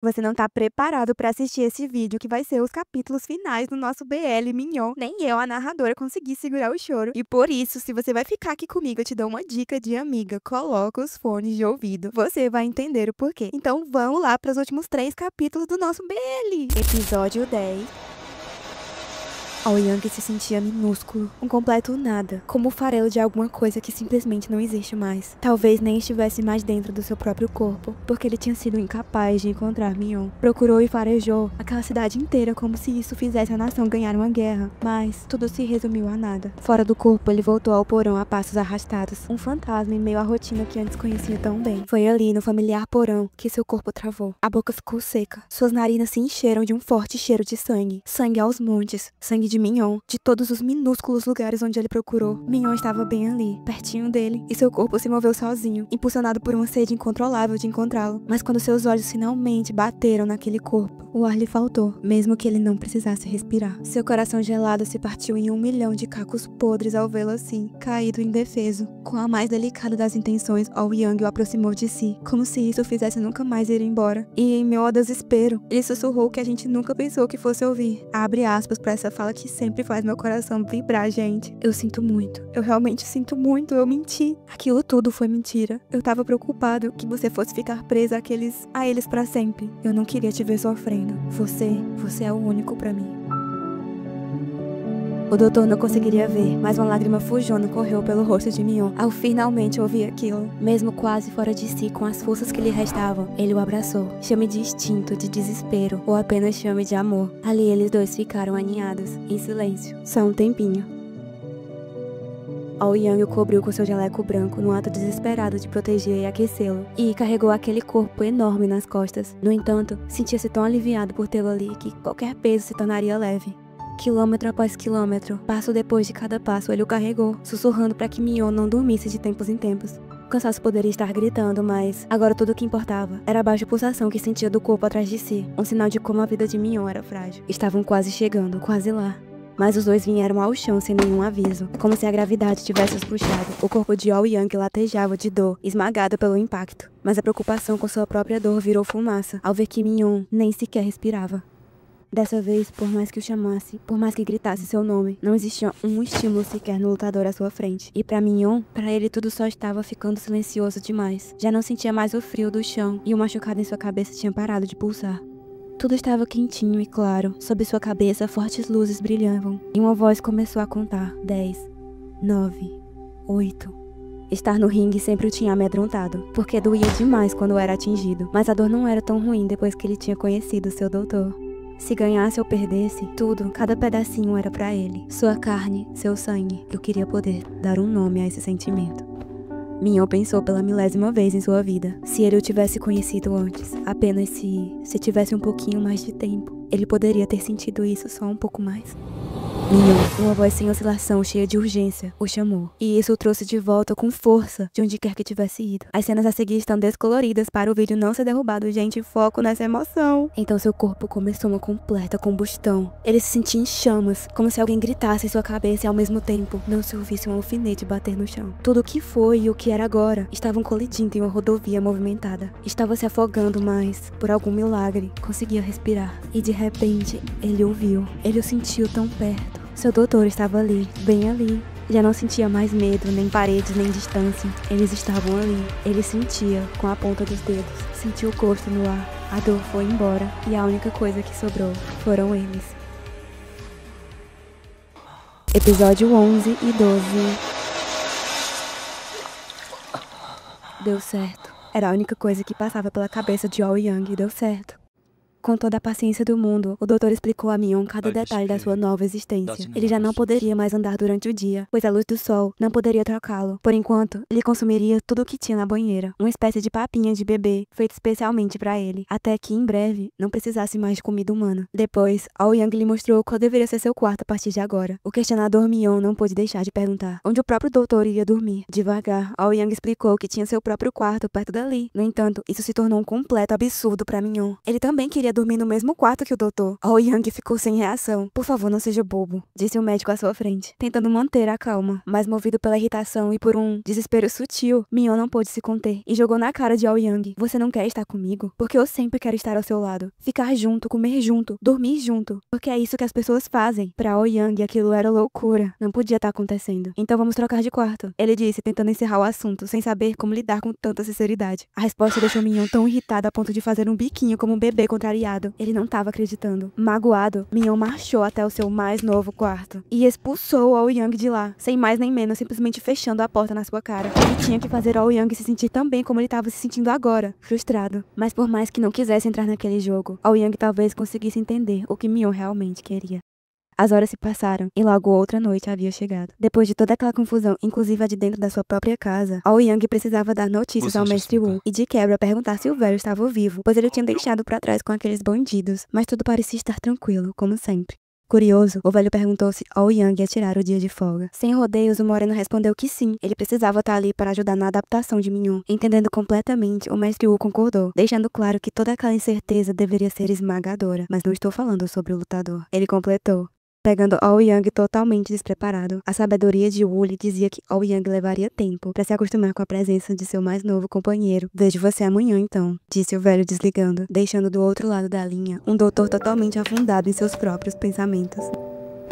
Você não tá preparado pra assistir esse vídeo que vai ser os capítulos finais do nosso BL Mignon. Nem eu, a narradora, consegui segurar o choro. E por isso, se você vai ficar aqui comigo, eu te dou uma dica de amiga. Coloca os fones de ouvido. Você vai entender o porquê. Então vamos lá para os últimos 3 capítulos do nosso BL. Episódio 10. Aoyang se sentia minúsculo, um completo nada, como o farelo de alguma coisa que simplesmente não existe mais. Talvez nem estivesse mais dentro do seu próprio corpo, porque ele tinha sido incapaz de encontrar Mion. Procurou e farejou aquela cidade inteira como se isso fizesse a nação ganhar uma guerra, mas tudo se resumiu a nada. Fora do corpo, ele voltou ao porão a passos arrastados, um fantasma em meio à rotina que antes conhecia tão bem. Foi ali, no familiar porão, que seu corpo travou. A boca ficou seca, suas narinas se encheram de um forte cheiro de sangue. Sangue aos montes, sangue de Mignon, de todos os minúsculos lugares onde ele procurou. Mignon estava bem ali, pertinho dele, e seu corpo se moveu sozinho, impulsionado por uma sede incontrolável de encontrá-lo. Mas quando seus olhos finalmente bateram naquele corpo, o ar lhe faltou, mesmo que ele não precisasse respirar. Seu coração gelado se partiu em 1 milhão de cacos podres ao vê-lo assim, caído indefeso. Com a mais delicada das intenções, Aoyang o aproximou de si, como se isso o fizesse nunca mais ir embora. E em meu desespero, ele sussurrou o que a gente nunca pensou que fosse ouvir. Abre aspas pra essa fala que sempre faz meu coração vibrar, gente. Eu sinto muito. Eu realmente sinto muito. Eu menti. Aquilo tudo foi mentira. Eu tava preocupado que você fosse ficar presa a eles pra sempre. Eu não queria te ver sofrendo. Você é o único pra mim. O doutor não conseguiria ver, mas uma lágrima fujona correu pelo rosto de Mignon ao finalmente ouvir aquilo. Mesmo quase fora de si, com as forças que lhe restavam, ele o abraçou. Chame de instinto, de desespero, ou apenas chame de amor. Ali eles dois ficaram aninhados, em silêncio, só um tempinho. Aoyang o cobriu com seu jaleco branco no ato desesperado de proteger e aquecê-lo, e carregou aquele corpo enorme nas costas. No entanto, sentia-se tão aliviado por tê-lo ali que qualquer peso se tornaria leve. Quilômetro após quilômetro, passo depois de cada passo, ele o carregou, sussurrando para que Mignon não dormisse de tempos em tempos. O cansaço poderia estar gritando, mas agora tudo o que importava era a baixa pulsação que sentia do corpo atrás de si, um sinal de como a vida de Mignon era frágil. Estavam quase chegando, quase lá. Mas os dois vieram ao chão sem nenhum aviso, como se a gravidade tivesse os puxado. O corpo de Aoyang latejava de dor, esmagado pelo impacto. Mas a preocupação com sua própria dor virou fumaça, ao ver que Mignon nem sequer respirava. Dessa vez, por mais que o chamasse, por mais que gritasse seu nome, não existia um estímulo sequer no lutador à sua frente. E pra Mignon, pra ele tudo só estava ficando silencioso demais. Já não sentia mais o frio do chão, e o machucado em sua cabeça tinha parado de pulsar. Tudo estava quentinho e claro. Sob sua cabeça, fortes luzes brilhavam. E uma voz começou a contar. 10, 9, 8... Estar no ringue sempre o tinha amedrontado, porque doía demais quando era atingido. Mas a dor não era tão ruim depois que ele tinha conhecido seu doutor. Se ganhasse ou perdesse, tudo, cada pedacinho era pra ele. Sua carne, seu sangue. Eu queria poder dar um nome a esse sentimento. Mignon pensou pela 1000ª vez em sua vida. Se ele o tivesse conhecido antes, apenas se tivesse um pouquinho mais de tempo, ele poderia ter sentido isso só um pouco mais. Mignon, uma voz sem oscilação, cheia de urgência, o chamou. E isso o trouxe de volta com força, de onde quer que tivesse ido. As cenas a seguir estão descoloridas para o vídeo não ser derrubado, gente. Foco nessa emoção. Então seu corpo começou uma completa combustão. Ele se sentia em chamas, como se alguém gritasse em sua cabeça e ao mesmo tempo não se ouvisse um alfinete bater no chão. Tudo o que foi e o que era agora estavam colidindo em uma rodovia movimentada. Estava se afogando, mas, por algum milagre, conseguia respirar. E de repente, ele o viu. Ele o sentiu tão perto. Seu doutor estava ali, bem ali. Já não sentia mais medo, nem paredes, nem distância. Eles estavam ali. Ele sentia, com a ponta dos dedos. Sentiu o gosto no ar. A dor foi embora. E a única coisa que sobrou foram eles. Episódio 11 e 12. Deu certo. Era a única coisa que passava pela cabeça de Aoyang e deu certo. Com toda a paciência do mundo, o doutor explicou a Mignon cada detalhe da sua nova existência. Ele já não poderia mais andar durante o dia, pois a luz do sol não poderia trocá-lo. Por enquanto, ele consumiria tudo o que tinha na banheira, uma espécie de papinha de bebê, feita especialmente para ele, até que, em breve, não precisasse mais de comida humana. Depois, Aoyang lhe mostrou qual deveria ser seu quarto a partir de agora. O questionador Mignon não pôde deixar de perguntar onde o próprio doutor iria dormir. Devagar, Aoyang explicou que tinha seu próprio quarto perto dali. No entanto, isso se tornou um completo absurdo para Mignon. Ele também queria queria dormir no mesmo quarto que o doutor. Aoyang ficou sem reação. Por favor, não seja bobo, disse o médico à sua frente, tentando manter a calma. Mas movido pela irritação e por um desespero sutil, Minhyun não pôde se conter e jogou na cara de Aoyang. Você não quer estar comigo? Porque eu sempre quero estar ao seu lado. Ficar junto, comer junto, dormir junto. Porque é isso que as pessoas fazem. Pra Aoyang, aquilo era loucura. Não podia estar acontecendo. Então vamos trocar de quarto, ele disse, tentando encerrar o assunto, sem saber como lidar com tanta sinceridade. A resposta deixou Minhyun tão irritada a ponto de fazer um biquinho como um bebê contrariado. Ele não estava acreditando. Magoado, Minhyun marchou até o seu mais novo quarto e expulsou Aoyang de lá, sem mais nem menos, simplesmente fechando a porta na sua cara. Ele tinha que fazer Aoyang se sentir tão bem como ele estava se sentindo agora, frustrado. Mas por mais que não quisesse entrar naquele jogo, Aoyang talvez conseguisse entender o que Minhyun realmente queria. As horas se passaram e logo outra noite havia chegado. Depois de toda aquela confusão, inclusive a de dentro da sua própria casa, Aoyang precisava dar notícias ao mestre Wu e de quebra perguntar se o velho estava vivo, pois ele o tinha deixado para trás com aqueles bandidos. Mas tudo parecia estar tranquilo, como sempre. Curioso, o velho perguntou se Aoyang ia tirar o dia de folga. Sem rodeios, o moreno respondeu que sim, ele precisava estar ali para ajudar na adaptação de Minhyun. Entendendo completamente, o mestre Wu concordou, deixando claro que toda aquela incerteza deveria ser esmagadora. Mas não estou falando sobre o lutador. Ele completou, pegando Aoyang totalmente despreparado. A sabedoria de Wu lhe dizia que Aoyang levaria tempo para se acostumar com a presença de seu mais novo companheiro. Vejo você amanhã então, disse o velho desligando, deixando do outro lado da linha um doutor totalmente afundado em seus próprios pensamentos.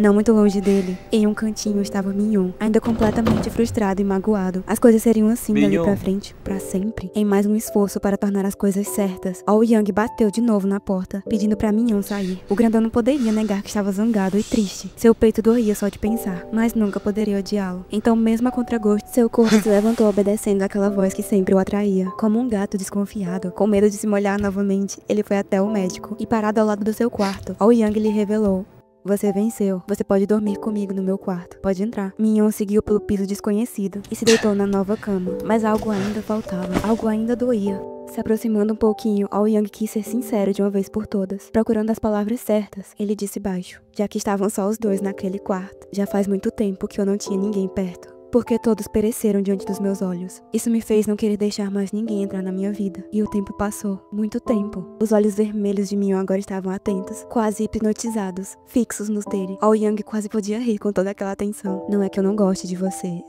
Não muito longe dele, em um cantinho estava Minhyun, ainda completamente frustrado e magoado. As coisas seriam assim dali pra frente, pra sempre. Em mais um esforço para tornar as coisas certas, Aoyang bateu de novo na porta, pedindo pra Minhyun sair. O grandão não poderia negar que estava zangado e triste. Seu peito doía só de pensar, mas nunca poderia odiá-lo. Então, mesmo a contragosto, seu corpo se levantou obedecendo àquela voz que sempre o atraía. Como um gato desconfiado, com medo de se molhar novamente, ele foi até o médico e, parado ao lado do seu quarto, Aoyang lhe revelou: você venceu. Você pode dormir comigo no meu quarto. Pode entrar. Minhyun seguiu pelo piso desconhecido e se deitou na nova cama. Mas algo ainda faltava. Algo ainda doía. Se aproximando um pouquinho, Aoyang quis ser sincero de uma vez por todas. Procurando as palavras certas, ele disse baixo, já que estavam só os dois naquele quarto. Já faz muito tempo que eu não tinha ninguém perto. Porque todos pereceram diante dos meus olhos. Isso me fez não querer deixar mais ninguém entrar na minha vida. E o tempo passou. Muito tempo. Os olhos vermelhos de Minhyun agora estavam atentos, quase hipnotizados, fixos nos dele. Aoyang quase podia rir com toda aquela atenção. Não é que eu não goste de você,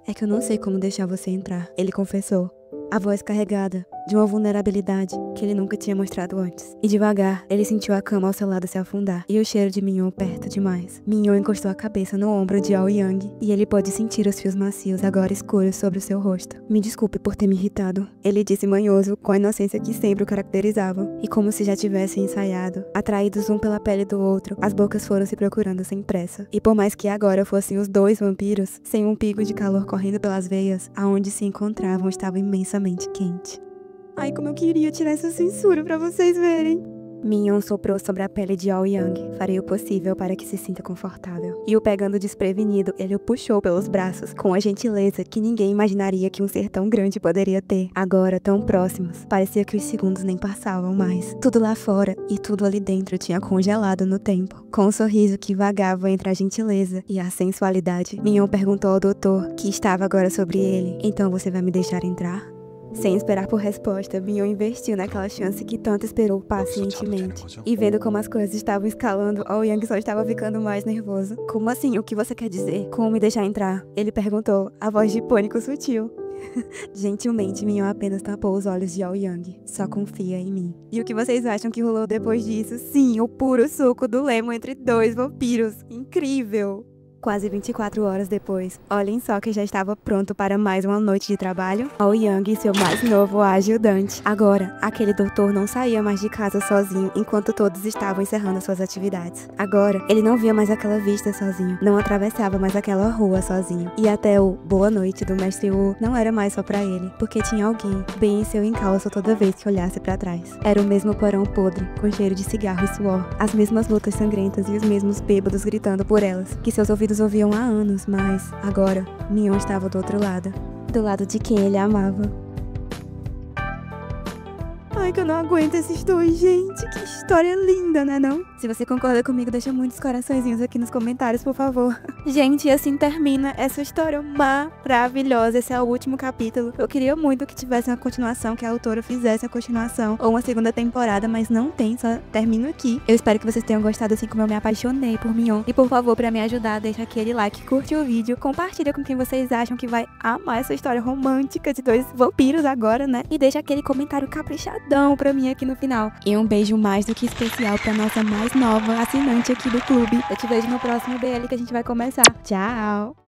é que eu não sei como deixar você entrar, ele confessou. A voz carregada de uma vulnerabilidade que ele nunca tinha mostrado antes. E devagar, ele sentiu a cama ao seu lado se afundar e o cheiro de Minhyun perto demais. Minhyun encostou a cabeça no ombro de Aoyang e ele pôde sentir os fios macios agora escuros sobre o seu rosto. Me desculpe por ter me irritado, ele disse manhoso, com a inocência que sempre o caracterizava. E como se já tivessem ensaiado, atraídos um pela pele do outro, as bocas foram se procurando sem pressa. E por mais que agora fossem os dois vampiros, sem um pico de calor correndo pelas veias, aonde se encontravam estava imensamente quente. Ai, como eu queria tirar essa censura pra vocês verem. Minhyun soprou sobre a pele de Aoyang. Farei o possível para que se sinta confortável. E o pegando desprevenido, ele o puxou pelos braços, com a gentileza que ninguém imaginaria que um ser tão grande poderia ter. Agora, tão próximos, parecia que os segundos nem passavam mais. Tudo lá fora e tudo ali dentro tinha congelado no tempo. Com um sorriso que vagava entre a gentileza e a sensualidade, Minhyun perguntou ao doutor, que estava agora sobre ele: então você vai me deixar entrar? Sem esperar por resposta, Minhyun investiu naquela chance que tanto esperou pacientemente. E vendo como as coisas estavam escalando, Aoyang só estava ficando mais nervoso. Como assim? O que você quer dizer? Como me deixar entrar? Ele perguntou, a voz de pânico sutil. Gentilmente, Minhyun apenas tapou os olhos de Aoyang. Só confia em mim. E o que vocês acham que rolou depois disso? Sim, o puro suco do Lemon entre dois vampiros. Incrível! Quase 24 horas depois, olhem só que já estava pronto para mais uma noite de trabalho. Aoyang e seu mais novo ajudante. Agora, aquele doutor não saía mais de casa sozinho enquanto todos estavam encerrando suas atividades. Agora, ele não via mais aquela vista sozinho, não atravessava mais aquela rua sozinho. E até o boa noite do mestre Wu não era mais só pra ele, porque tinha alguém bem em seu encalço toda vez que olhasse pra trás. Era o mesmo porão podre, com cheiro de cigarro e suor, as mesmas lutas sangrentas e os mesmos bêbados gritando por elas, que seus ouvidos ouviam há anos, mas agora Minhyun estava do outro lado de quem ele amava. Ai, que eu não aguento esses dois, gente. Que história linda, né não? Se você concorda comigo, deixa muitos coraçõezinhos aqui nos comentários, por favor. Gente, e assim termina essa história maravilhosa. Esse é o último capítulo. Eu queria muito que tivesse uma continuação, que a autora fizesse a continuação ou uma segunda temporada, mas não tem, só termino aqui. Eu espero que vocês tenham gostado assim como eu me apaixonei por Mion. E por favor, pra me ajudar, deixa aquele like, curte o vídeo, compartilha com quem vocês acham que vai amar essa história romântica de dois vampiros agora, né? E deixa aquele comentário caprichadão pra mim aqui no final. E um beijo mais do que especial pra nossa mais nova assinante aqui do clube. Eu te vejo no próximo BL que a gente vai começar. Tchau!